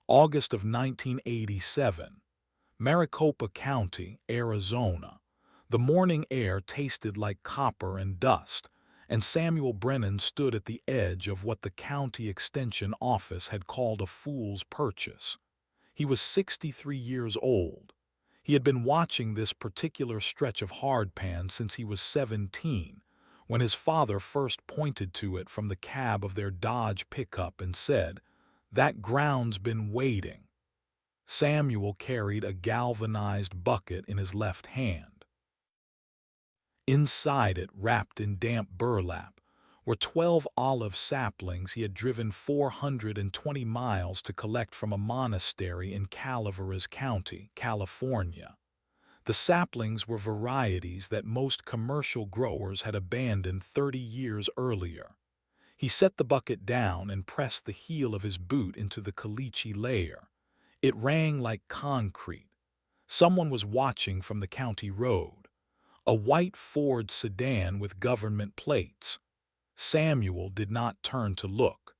August of 1987, Maricopa County, Arizona. The morning air tasted like copper and dust, and Samuel Brennan stood at the edge of what the county extension office had called a fool's purchase. He was 63 years old. He had been watching this particular stretch of hardpan since he was 17, when his father first pointed to it from the cab of their Dodge pickup and said, "That ground's been waiting." Samuel carried a galvanized bucket in his left hand. Inside it, wrapped in damp burlap, were 12 olive saplings he had driven 420 miles to collect from a monastery in Calaveras County, California. The saplings were varieties that most commercial growers had abandoned 30 years earlier. He set the bucket down and pressed the heel of his boot into the caliche layer. It rang like concrete. Someone was watching from the county road. A white Ford sedan with government plates. Samuel did not turn to look.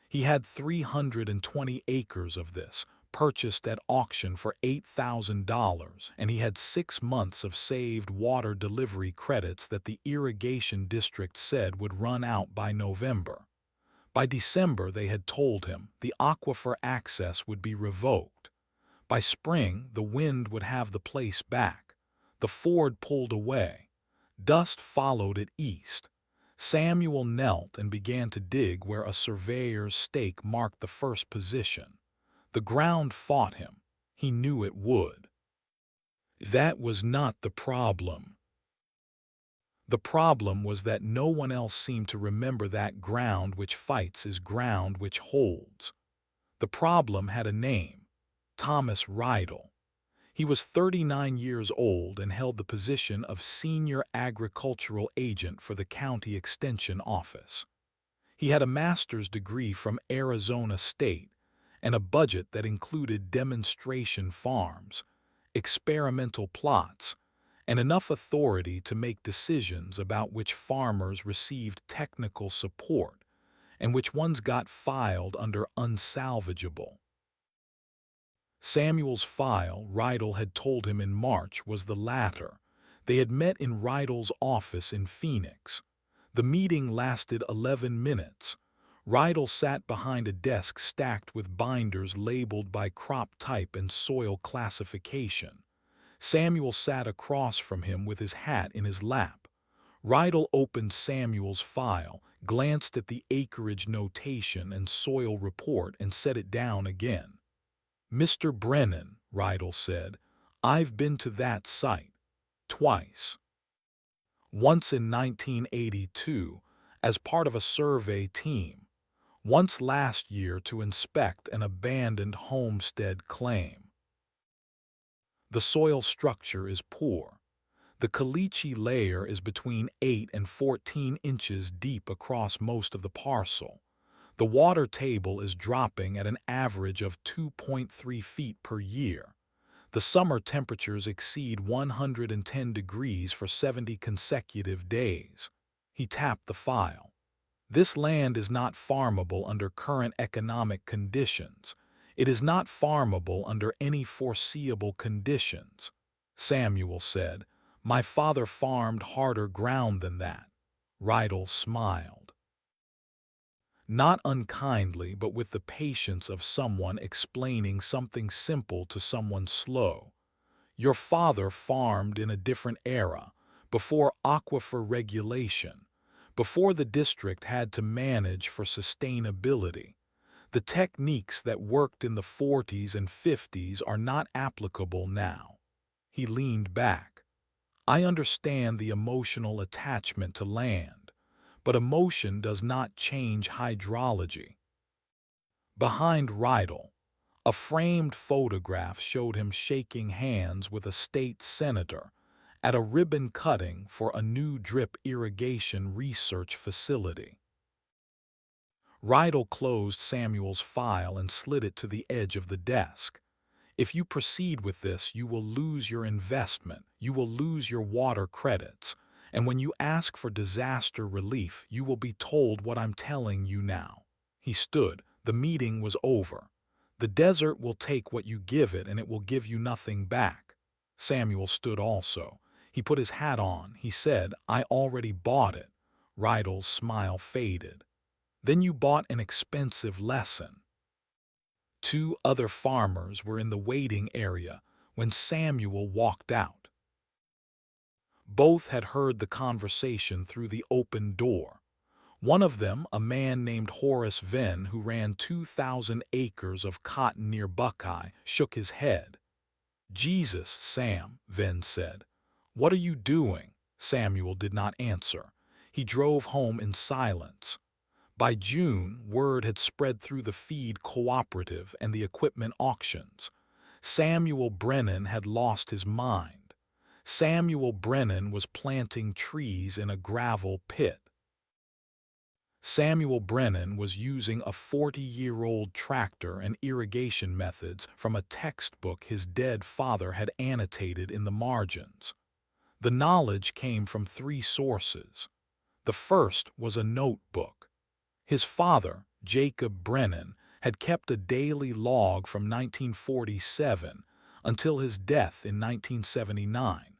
He had 320 acres of this, purchased at auction for $8,000, and he had 6 months of saved water delivery credits that the irrigation district said would run out by November. By December, they had told him, the aquifer access would be revoked. By spring, the wind would have the place back. The Ford pulled away. Dust followed it east. Samuel knelt and began to dig where a surveyor's stake marked the first position. The ground fought him. He knew it would. That was not the problem. The problem was that no one else seemed to remember that ground which fights is ground which holds. The problem had a name: Thomas Rydell. He was 39 years old and held the position of Senior Agricultural Agent for the County Extension Office. He had a master's degree from Arizona State and a budget that included demonstration farms, experimental plots, and enough authority to make decisions about which farmers received technical support and which ones got filed under unsalvageable. Samuel's file, Rydell had told him in March, was the latter. They had met in Rydell's office in Phoenix. The meeting lasted 11 minutes. Rydell sat behind a desk stacked with binders labeled by crop type and soil classification. Samuel sat across from him with his hat in his lap. Rydell opened Samuel's file, glanced at the acreage notation and soil report, and set it down again. "Mr. Brennan," Rydell said, "I've been to that site. Twice. Once in 1982, as part of a survey team. Once last year to inspect an abandoned homestead claim. The soil structure is poor. The caliche layer is between 8 and 14 inches deep across most of the parcel. The water table is dropping at an average of 2.3 feet per year. The summer temperatures exceed 110 degrees for 70 consecutive days." He tapped the file. "This land is not farmable under current economic conditions. It is not farmable under any foreseeable conditions." Samuel said, "My father farmed harder ground than that." Rydell smiled. Not unkindly, but with the patience of someone explaining something simple to someone slow. "Your father farmed in a different era, before aquifer regulation, before the district had to manage for sustainability. The techniques that worked in the 40s and 50s are not applicable now." He leaned back. "I understand the emotional attachment to land, but emotion does not change hydrology." Behind Rydell, a framed photograph showed him shaking hands with a state senator at a ribbon cutting for a new drip irrigation research facility. Rydell closed Samuel's file and slid it to the edge of the desk. "If you proceed with this, you will lose your investment, you will lose your water credits, and when you ask for disaster relief, you will be told what I'm telling you now." He stood. The meeting was over. The desert will take what you give it, and it will give you nothing back. Samuel stood also. He put his hat on. He said, I already bought it. Rydell's smile faded. Then you bought an expensive lesson. Two other farmers were in the waiting area when Samuel walked out. Both had heard the conversation through the open door. One of them, a man named Horace Venn, who ran 2,000 acres of cotton near Buckeye, shook his head. Jesus, Sam, Venn said. What are you doing? Samuel did not answer. He drove home in silence. By June, word had spread through the feed cooperative and the equipment auctions. Samuel Brennan had lost his mind. Samuel Brennan was planting trees in a gravel pit. Samuel Brennan was using a 40-year-old tractor and irrigation methods from a textbook his dead father had annotated in the margins. The knowledge came from three sources. The first was a notebook. His father, Jacob Brennan, had kept a daily log from 1947 until his death in 1979.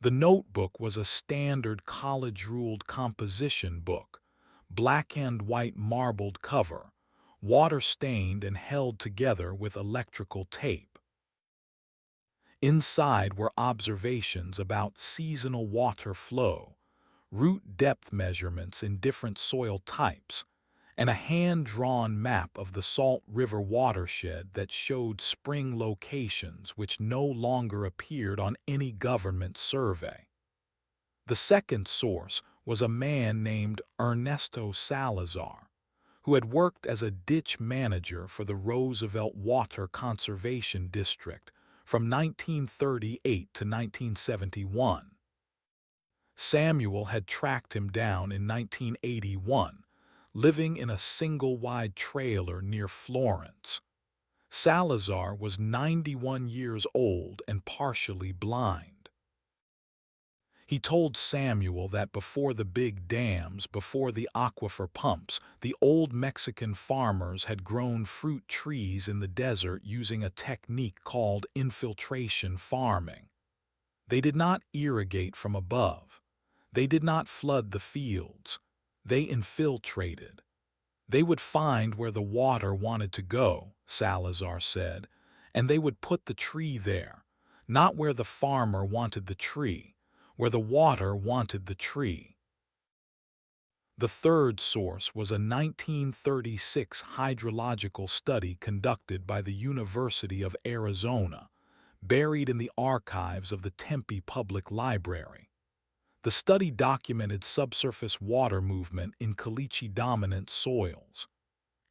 The notebook was a standard college-ruled composition book, black and white marbled cover, water-stained and held together with electrical tape. Inside were observations about seasonal water flow, root depth measurements in different soil types, and a hand-drawn map of the Salt River watershed that showed spring locations which no longer appeared on any government survey. The second source was a man named Ernesto Salazar, who had worked as a ditch manager for the Roosevelt Water Conservation District from 1938 to 1971. Samuel had tracked him down in 1981, living in a single-wide trailer near Florence. Salazar was 91 years old and partially blind. He told Samuel that before the big dams, before the aquifer pumps, the old Mexican farmers had grown fruit trees in the desert using a technique called infiltration farming. They did not irrigate from above. They did not flood the fields. They infiltrated. They would find where the water wanted to go, Salazar said, and they would put the tree there, not where the farmer wanted the tree, where the water wanted the tree. The third source was a 1936 hydrological study conducted by the University of Arizona, buried in the archives of the Tempe Public Library. The study documented subsurface water movement in caliche-dominant soils.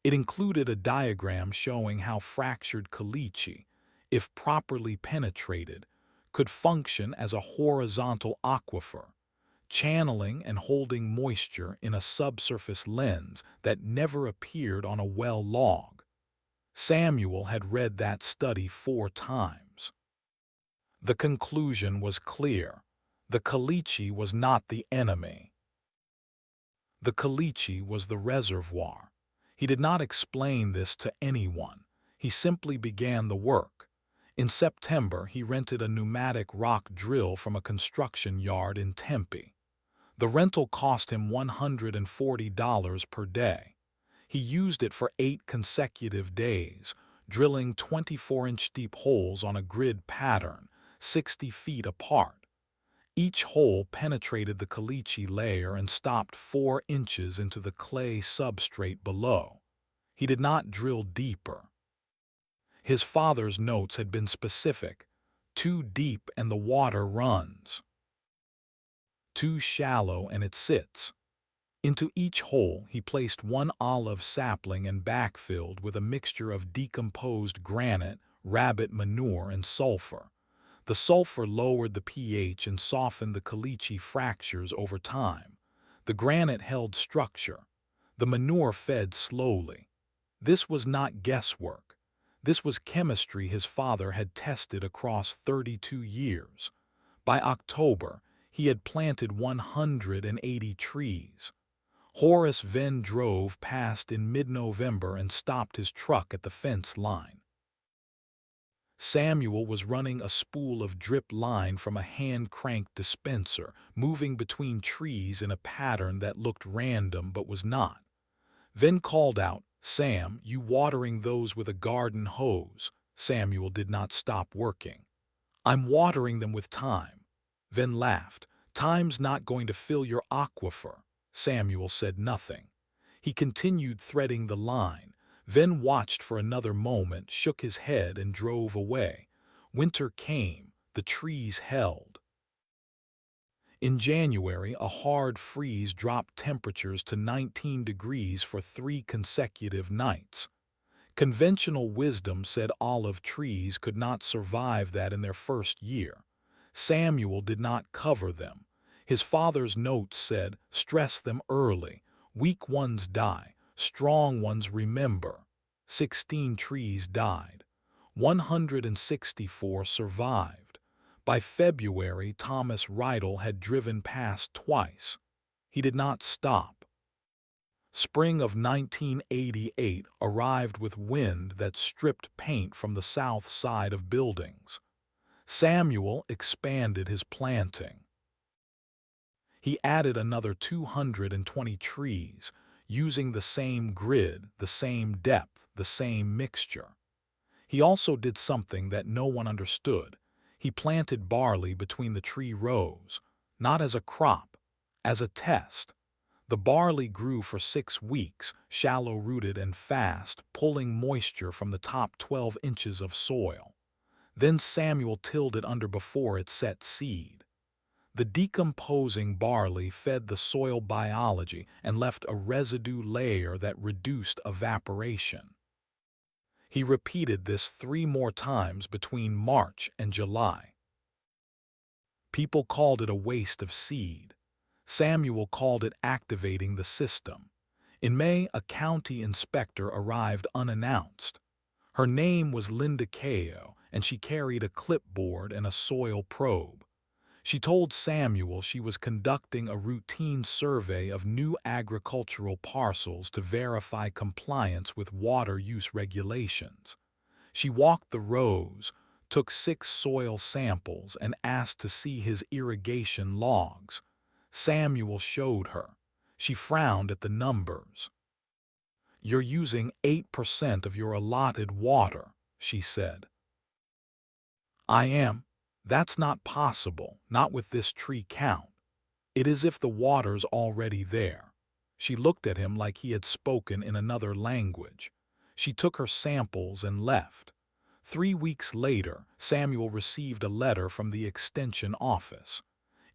It included a diagram showing how fractured caliche, if properly penetrated, could function as a horizontal aquifer, channeling and holding moisture in a subsurface lens that never appeared on a well log. Samuel had read that study 4 times. The conclusion was clear. The caliche was not the enemy. The caliche was the reservoir. He did not explain this to anyone. He simply began the work. In September, he rented a pneumatic rock drill from a construction yard in Tempe. The rental cost him $140 per day. He used it for 8 consecutive days, drilling 24-inch deep holes on a grid pattern, 60 feet apart. Each hole penetrated the caliche layer and stopped 4 inches into the clay substrate below. He did not drill deeper. His father's notes had been specific: too deep and the water runs. Too shallow and it sits. Into each hole he placed 1 olive sapling and backfilled with a mixture of decomposed granite, rabbit manure, and sulfur. The sulfur lowered the pH and softened the caliche fractures over time. The granite held structure. The manure fed slowly. This was not guesswork. This was chemistry his father had tested across 32 years. By October, he had planted 180 trees. Horace then drove past in mid-November and stopped his truck at the fence line. Samuel was running a spool of drip line from a hand-cranked dispenser, moving between trees in a pattern that looked random but was not. Then called out, "Sam, you watering those with a garden hose?" Samuel did not stop working. "I'm watering them with time." Then laughed. "Time's not going to fill your aquifer." Samuel said nothing. He continued threading the line, then watched for another moment, shook his head, and drove away. Winter came. The trees held. In January, a hard freeze dropped temperatures to 19 degrees for 3 consecutive nights. Conventional wisdom said olive trees could not survive that in their first year. Samuel did not cover them. His father's notes said, "Stress them early. Weak ones die. Strong ones remember." 16 trees died. 164 survived. By February, Thomas Rydell had driven past twice. He did not stop. Spring of 1988 arrived with wind that stripped paint from the south side of buildings. Samuel expanded his planting. He added another 220 trees, using the same grid, the same depth, the same mixture. He also did something that no one understood. He planted barley between the tree rows, not as a crop, as a test. The barley grew for 6 weeks, shallow-rooted and fast, pulling moisture from the top 12 inches of soil. Then Samuel tilled it under before it set seed. The decomposing barley fed the soil biology and left a residue layer that reduced evaporation. He repeated this 3 more times between March and July. People called it a waste of seed. Samuel called it activating the system. In May, a county inspector arrived unannounced. Her name was Linda Kao, and she carried a clipboard and a soil probe. She told Samuel she was conducting a routine survey of new agricultural parcels to verify compliance with water use regulations. She walked the rows, took 6 soil samples, and asked to see his irrigation logs. Samuel showed her. She frowned at the numbers. "You're using 8% of your allotted water," she said. "I am. That's not possible, not with this tree count. It is if the water's already there." She looked at him like he had spoken in another language. She took her samples and left. 3 weeks later, Samuel received a letter from the extension office.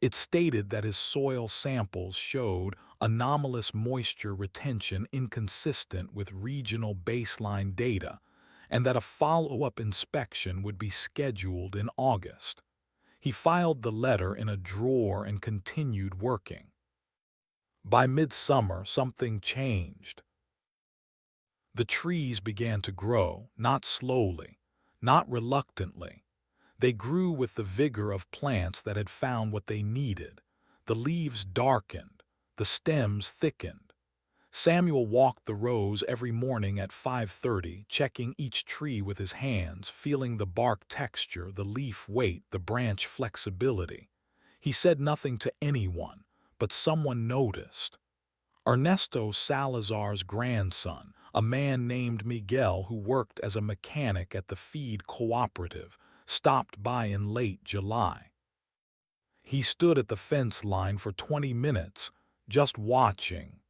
It stated that his soil samples showed anomalous moisture retention inconsistent with regional baseline data, and that a follow-up inspection would be scheduled in August. He filed the letter in a drawer and continued working. By midsummer, something changed. The trees began to grow, not slowly, not reluctantly. They grew with the vigor of plants that had found what they needed. The leaves darkened, the stems thickened. Samuel walked the rows every morning at 5:30, checking each tree with his hands, feeling the bark texture, the leaf weight, the branch flexibility. He said nothing to anyone, but someone noticed. Ernesto Salazar's grandson, a man named Miguel who worked as a mechanic at the feed cooperative, stopped by in late July. He stood at the fence line for 20 minutes, just watching.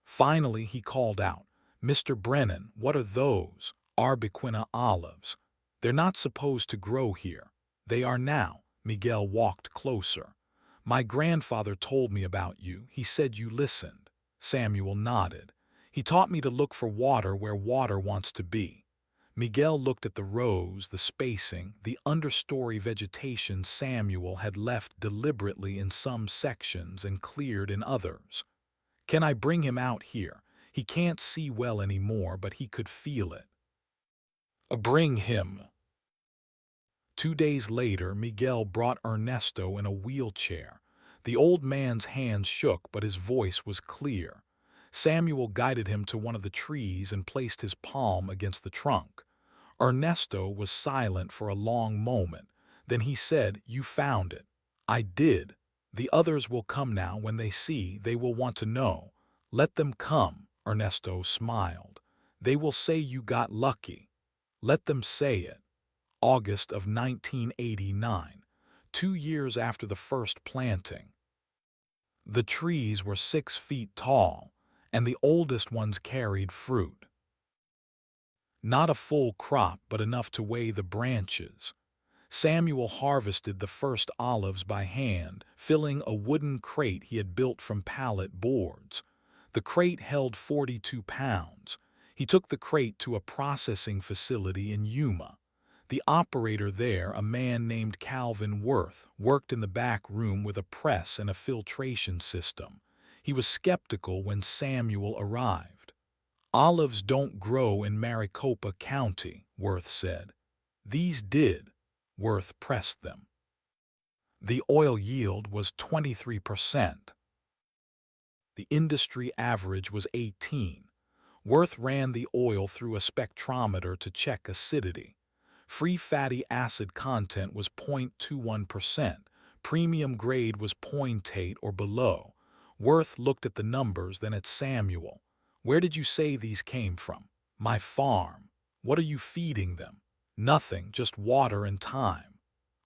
Finally, he called out, "Mr. Brennan, what are those?" "Arbequina olives. They're not supposed to grow here." "They are now." Miguel walked closer. "My grandfather told me about you. He said you listened." Samuel nodded. "He taught me to look for water where water wants to be." Miguel looked at the rows, the spacing, the understory vegetation Samuel had left deliberately in some sections and cleared in others. "Can I bring him out here? He can't see well anymore, but he could feel it." "Bring him." 2 days later, Miguel brought Ernesto in a wheelchair. The old man's hands shook, but his voice was clear. Samuel guided him to one of the trees and placed his palm against the trunk. Ernesto was silent for a long moment. Then he said, "You found it." "I did. The others will come now. When they see, they will want to know." "Let them come," Ernesto smiled. "They will say you got lucky." "Let them say it." August of 1989, 2 years after the first planting. The trees were 6 feet tall, and the oldest ones carried fruit. Not a full crop, but enough to weigh the branches. Samuel harvested the first olives by hand, filling a wooden crate he had built from pallet boards. The crate held 42 pounds. He took the crate to a processing facility in Yuma. The operator there, a man named Calvin Worth, worked in the back room with a press and a filtration system. He was skeptical when Samuel arrived. "Olives don't grow in Maricopa County," Worth said. "These did." Worth pressed them. The oil yield was 23%. The industry average was 18. Worth ran the oil through a spectrometer to check acidity. Free fatty acid content was 0.21%. Premium grade was 0.8 or below. Worth looked at the numbers, then at Samuel. "Where did you say these came from?" "My farm." "What are you feeding them?" "Nothing, just water and time."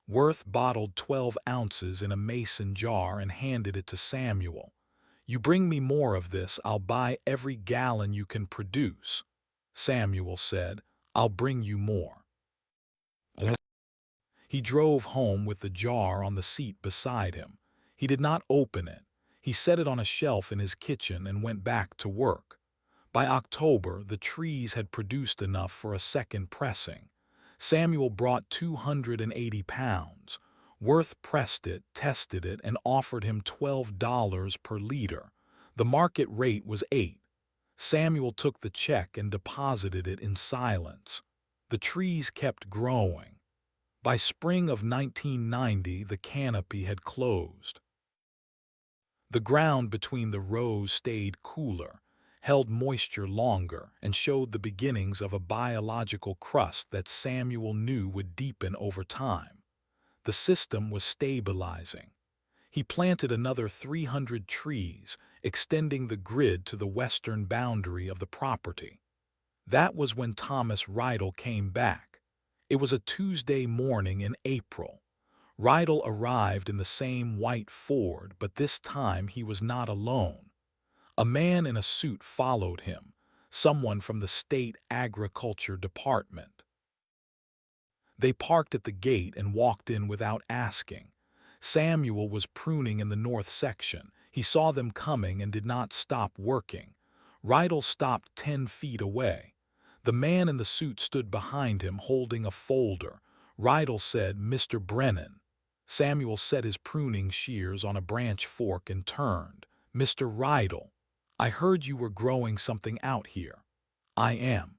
Worth bottled 12 ounces in a mason jar and handed it to Samuel. "You bring me more of this, I'll buy every gallon you can produce." Samuel said, "I'll bring you more." He drove home with the jar on the seat beside him. He did not open it. He set it on a shelf in his kitchen and went back to work. By October, the trees had produced enough for a second pressing. Samuel brought 280 pounds. Worth pressed it, tested it, and offered him $12 per liter. The market rate was 8. Samuel took the check and deposited it in silence. The trees kept growing. By spring of 1990, the canopy had closed. The ground between the rows stayed cooler, held moisture longer, and showed the beginnings of a biological crust that Samuel knew would deepen over time. The system was stabilizing. He planted another 300 trees, extending the grid to the western boundary of the property. That was when Thomas Rydell came back. It was a Tuesday morning in April. Rydell arrived in the same white Ford, but this time he was not alone. A man in a suit followed him, someone from the state agriculture department. They parked at the gate and walked in without asking. Samuel was pruning in the north section. He saw them coming and did not stop working. Rydell stopped 10 feet away. The man in the suit stood behind him holding a folder. Rydell said, "Mr. Brennan." Samuel set his pruning shears on a branch fork and turned. "Mr. Rydell, I heard you were growing something out here." "I am."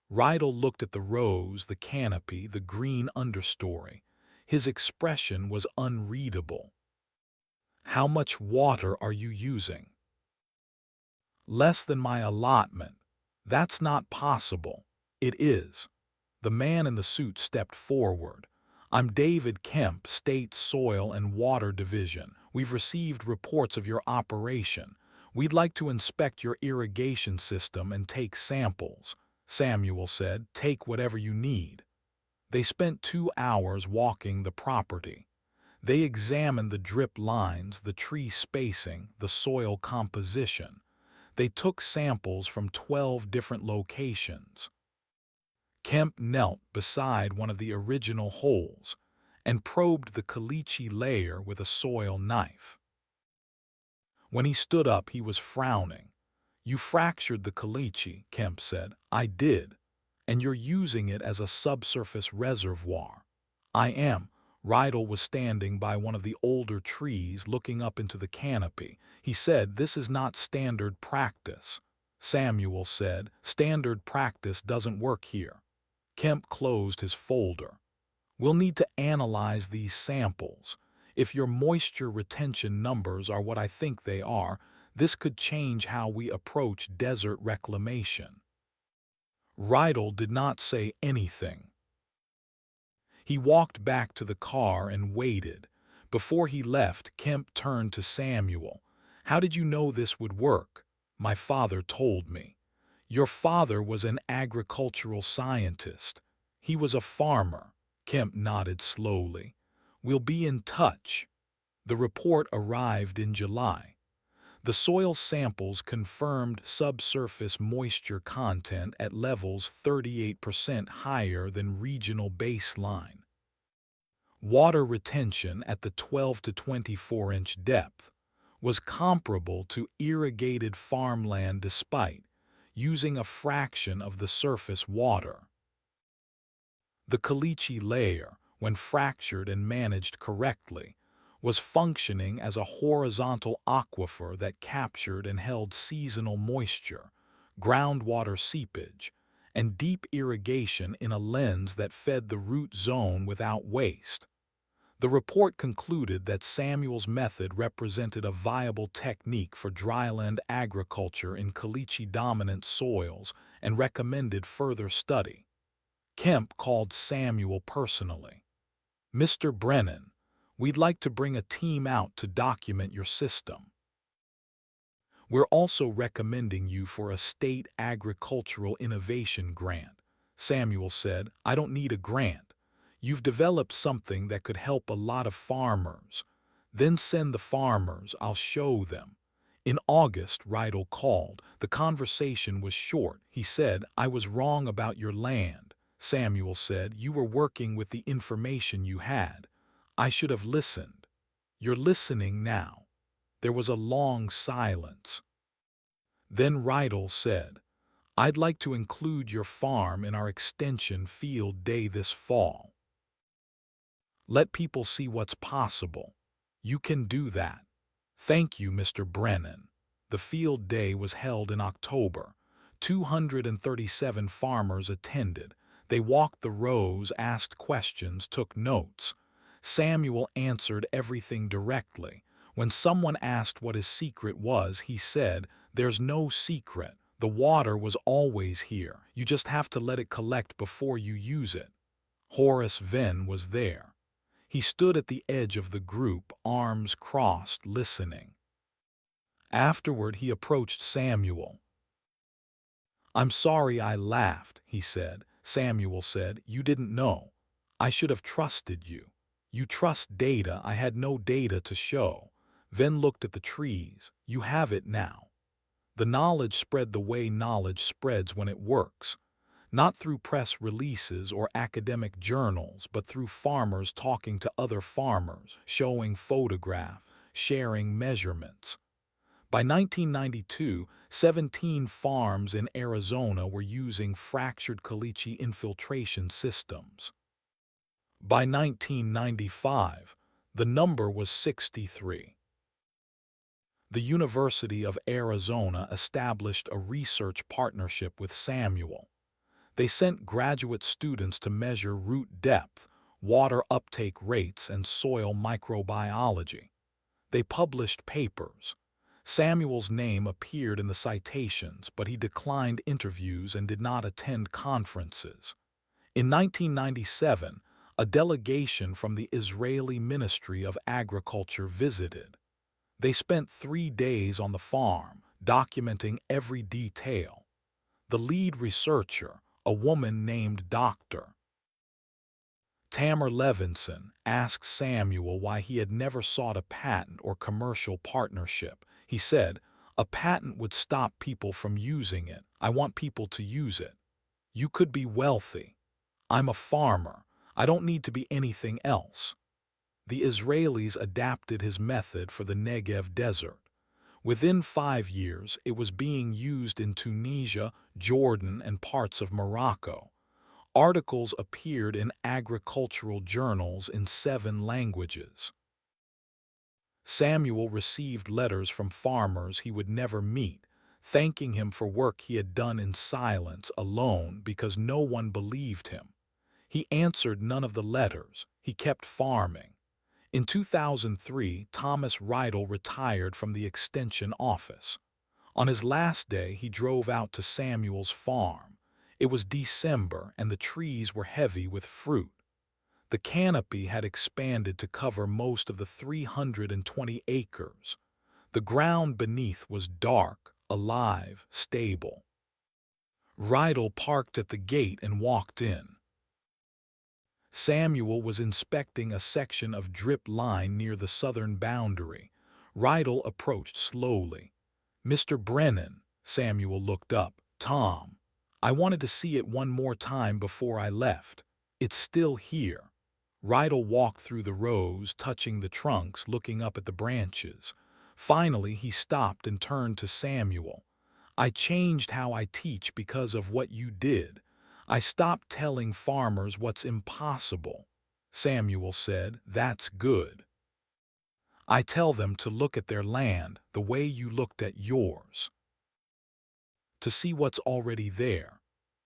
Rydell looked at the rows, the canopy, the green understory. His expression was unreadable. "How much water are you using?" "Less than my allotment." "That's not possible." "It is." The man in the suit stepped forward. "I'm David Kemp, State Soil and Water Division. We've received reports of your operation. We'd like to inspect your irrigation system and take samples." Samuel said, "Take whatever you need." They spent 2 hours walking the property. They examined the drip lines, the tree spacing, the soil composition. They took samples from 12 different locations. Kemp knelt beside one of the original holes and probed the caliche layer with a soil knife. When he stood up, he was frowning. "You fractured the caliche," Kemp said. "I did. And you're using it as a subsurface reservoir." "I am." Rydell was standing by one of the older trees looking up into the canopy. He said, "This is not standard practice." Samuel said, "Standard practice doesn't work here." Kemp closed his folder. "We'll need to analyze these samples. If your moisture retention numbers are what I think they are, this could change how we approach desert reclamation." Rydell did not say anything. He walked back to the car and waited. Before he left, Kemp turned to Samuel. "How did you know this would work?" "My father told me." "Your father was an agricultural scientist." "He was a farmer." Kemp nodded slowly. "We'll be in touch." The report arrived in July. The soil samples confirmed subsurface moisture content at levels 38% higher than regional baseline. Water retention at the 12 to 24-inch depth was comparable to irrigated farmland despite using a fraction of the surface water. The caliche layer, when fractured and managed correctly, was functioning as a horizontal aquifer that captured and held seasonal moisture, groundwater seepage, and deep irrigation in a lens that fed the root zone without waste. The report concluded that Samuel's method represented a viable technique for dryland agriculture in caliche-dominant soils and recommended further study. Kemp called Samuel personally. "Mr. Brennan, we'd like to bring a team out to document your system. We're also recommending you for a state agricultural innovation grant." Samuel said, "I don't need a grant. You've developed something that could help a lot of farmers. Then send the farmers, I'll show them." In August, Rydell called. The conversation was short. He said, "I was wrong about your land." Samuel said, "You were working with the information you had. I should have listened." "You're listening now." There was a long silence. Then Rydell said, "I'd like to include your farm in our extension field day this fall. Let people see what's possible. You can do that." "Thank you, Mr. Brennan." The field day was held in October. 237 farmers attended. They walked the rows, asked questions, took notes. Samuel answered everything directly. When someone asked what his secret was, he said, "There's no secret. The water was always here. You just have to let it collect before you use it." Horace Venn was there. He stood at the edge of the group, arms crossed, listening. Afterward, he approached Samuel. "I'm sorry I laughed," he said. Samuel said, "You didn't know. I should have trusted you. You trust data. I had no data to show." Venn looked at the trees. "You have it now." The knowledge spread the way knowledge spreads when it works. Not through press releases or academic journals, but through farmers talking to other farmers, showing photographs, sharing measurements. By 1992, 17 farms in Arizona were using fractured caliche infiltration systems. By 1995, the number was 63. The University of Arizona established a research partnership with Samuel. They sent graduate students to measure root depth, water uptake rates, and soil microbiology. They published papers. Samuel's name appeared in the citations, but he declined interviews and did not attend conferences. In 1997, a delegation from the Israeli Ministry of Agriculture visited. They spent 3 days on the farm, documenting every detail. The lead researcher, a woman named Dr. Tamar Levinson, asked Samuel why he had never sought a patent or commercial partnership. He said, "A patent would stop people from using it. I want people to use it. You could be wealthy. I'm a farmer. I don't need to be anything else." The Israelis adapted his method for the Negev desert. Within 5 years, it was being used in Tunisia, Jordan, and parts of Morocco. Articles appeared in agricultural journals in 7 languages. Samuel received letters from farmers he would never meet, thanking him for work he had done in silence, alone, because no one believed him. He answered none of the letters. He kept farming. In 2003, Thomas Rydell retired from the Extension office. On his last day, he drove out to Samuel's farm. It was December, and the trees were heavy with fruit. The canopy had expanded to cover most of the 320 acres. The ground beneath was dark, alive, stable. Rydell parked at the gate and walked in. Samuel was inspecting a section of drip line near the southern boundary. Rydell approached slowly. "Mr. Brennan," Samuel looked up. "Tom, I wanted to see it one more time before I left. It's still here." Rydell walked through the rows, touching the trunks, looking up at the branches. Finally, he stopped and turned to Samuel. "I changed how I teach because of what you did. I stopped telling farmers what's impossible." Samuel said, "That's good. I tell them to look at their land the way you looked at yours, to see what's already there."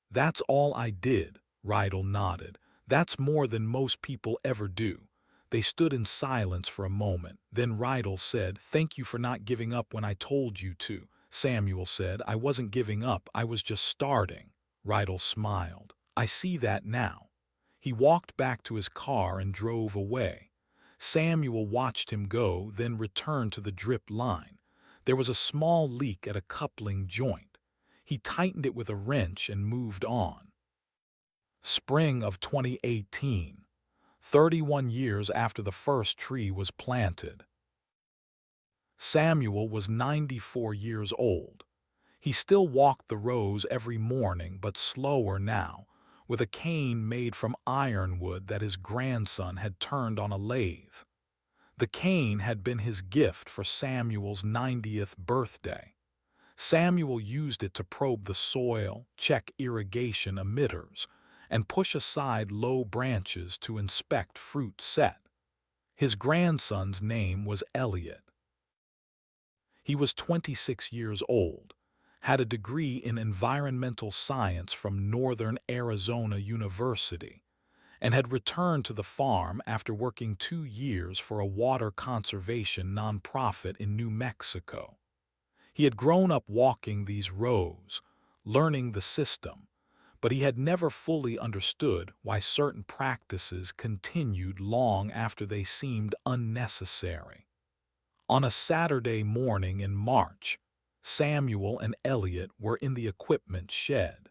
"That's all I did," Rydell nodded. "That's more than most people ever do." They stood in silence for a moment. Then Rydell said, "Thank you for not giving up when I told you to." Samuel said, "I wasn't giving up, I was just starting." Rydell smiled. "I see that now." He walked back to his car and drove away. Samuel watched him go, then returned to the drip line. There was a small leak at a coupling joint. He tightened it with a wrench and moved on. Spring of 2018, 31 years after the first tree was planted. Samuel was 94 years old. He still walked the rows every morning, but slower now, with a cane made from ironwood that his grandson had turned on a lathe. The cane had been his gift for Samuel's 90th birthday. Samuel used it to probe the soil, check irrigation emitters, and push aside low branches to inspect fruit set. His grandson's name was Elliot. He was 26 years old, had a degree in environmental science from Northern Arizona University, and had returned to the farm after working 2 years for a water conservation nonprofit in New Mexico. He had grown up walking these rows, learning the system, but he had never fully understood why certain practices continued long after they seemed unnecessary. On a Saturday morning in March, Samuel and Elliot were in the equipment shed.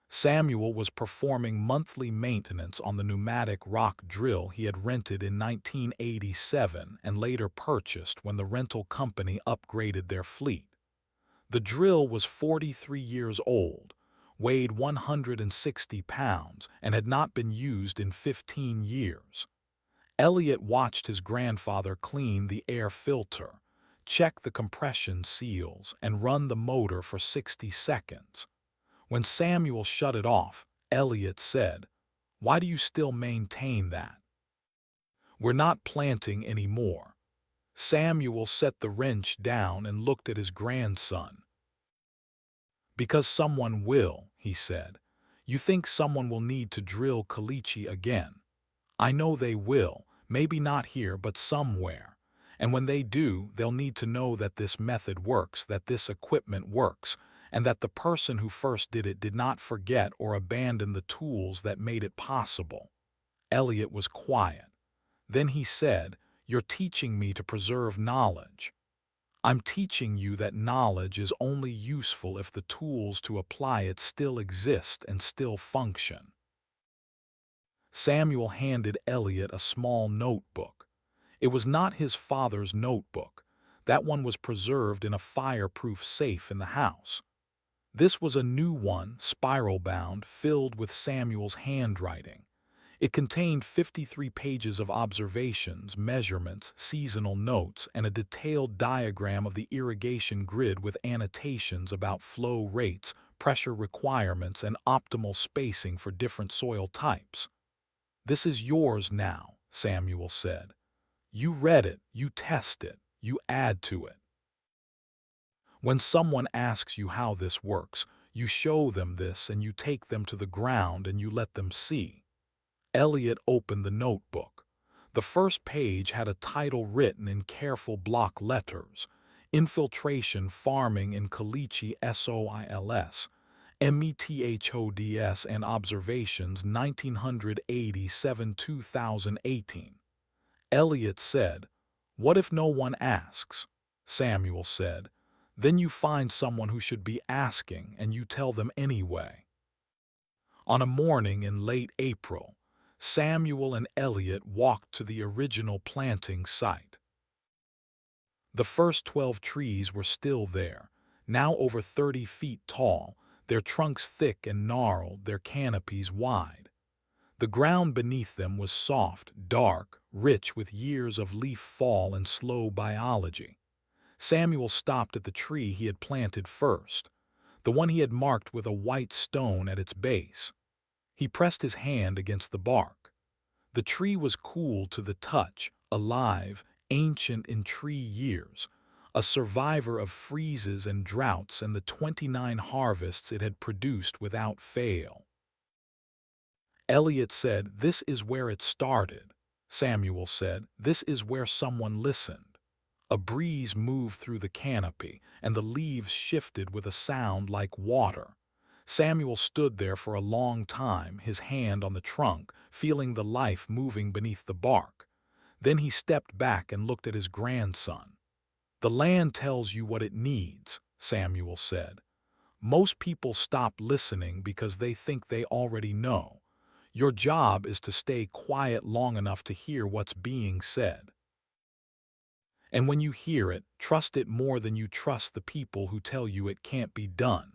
Samuel was performing monthly maintenance on the pneumatic rock drill he had rented in 1987 and later purchased when the rental company upgraded their fleet. The drill was 43 years old, weighed 160 pounds, and had not been used in 15 years. Elliot watched his grandfather clean the air filter, check the compression seals, and run the motor for 60 seconds. When Samuel shut it off, Elliot said, "Why do you still maintain that?" "We're not planting anymore." Samuel set the wrench down and looked at his grandson. "Because someone will," he said. "You think someone will need to drill caliche again. I know they will, maybe not here but somewhere. And when they do, they'll need to know that this method works, that this equipment works, and that the person who first did it did not forget or abandon the tools that made it possible." Elliot was quiet. Then he said, "You're teaching me to preserve knowledge." "I'm teaching you that knowledge is only useful if the tools to apply it still exist and still function." Samuel handed Elliot a small notebook. It was not his father's notebook. That one was preserved in a fireproof safe in the house. This was a new one, spiral-bound, filled with Samuel's handwriting. It contained 53 pages of observations, measurements, seasonal notes, and a detailed diagram of the irrigation grid with annotations about flow rates, pressure requirements, and optimal spacing for different soil types. "This is yours now," Samuel said. "You read it, you test it, you add to it. When someone asks you how this works, you show them this and you take them to the ground and you let them see." Elliot opened the notebook. The first page had a title written in careful block letters: Infiltration Farming in Caliche Soils, METHODS and Observations 1987-2018. Elliot said, "What if no one asks?" Samuel said, "Then you find someone who should be asking and you tell them anyway." On a morning in late April, Samuel and Elliot walked to the original planting site. The first 12 trees were still there, now over 30 feet tall, their trunks thick and gnarled, their canopies wide. The ground beneath them was soft, dark, rich with years of leaf fall and slow biology. Samuel stopped at the tree he had planted first, the one he had marked with a white stone at its base. He pressed his hand against the bark. The tree was cool to the touch, alive, ancient in tree years, a survivor of freezes and droughts and the 29 harvests it had produced without fail. Elliot said, "This is where it started." Samuel said, "This is where someone listened." A breeze moved through the canopy, and the leaves shifted with a sound like water. Samuel stood there for a long time, his hand on the trunk, feeling the life moving beneath the bark. Then he stepped back and looked at his grandson. "The land tells you what it needs," Samuel said. "Most people stop listening because they think they already know. Your job is to stay quiet long enough to hear what's being said. And when you hear it, trust it more than you trust the people who tell you it can't be done."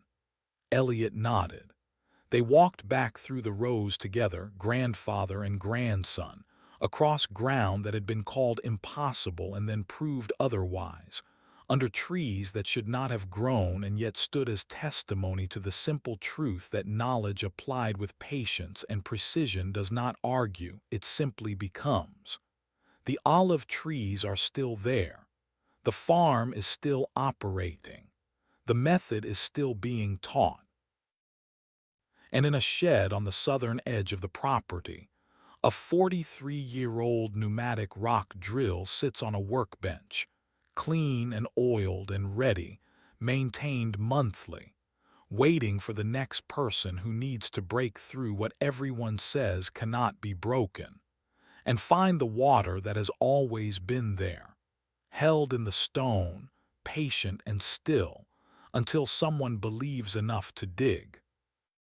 Elliot nodded. They walked back through the rows together, grandfather and grandson, across ground that had been called impossible and then proved otherwise, under trees that should not have grown and yet stood as testimony to the simple truth that knowledge applied with patience and precision does not argue, it simply becomes. The olive trees are still there. The farm is still operating. The method is still being taught. And in a shed on the southern edge of the property, a 43-year-old pneumatic rock drill sits on a workbench, clean and oiled and ready, maintained monthly, waiting for the next person who needs to break through what everyone says cannot be broken, and find the water that has always been there, held in the stone, patient and still, until someone believes enough to dig.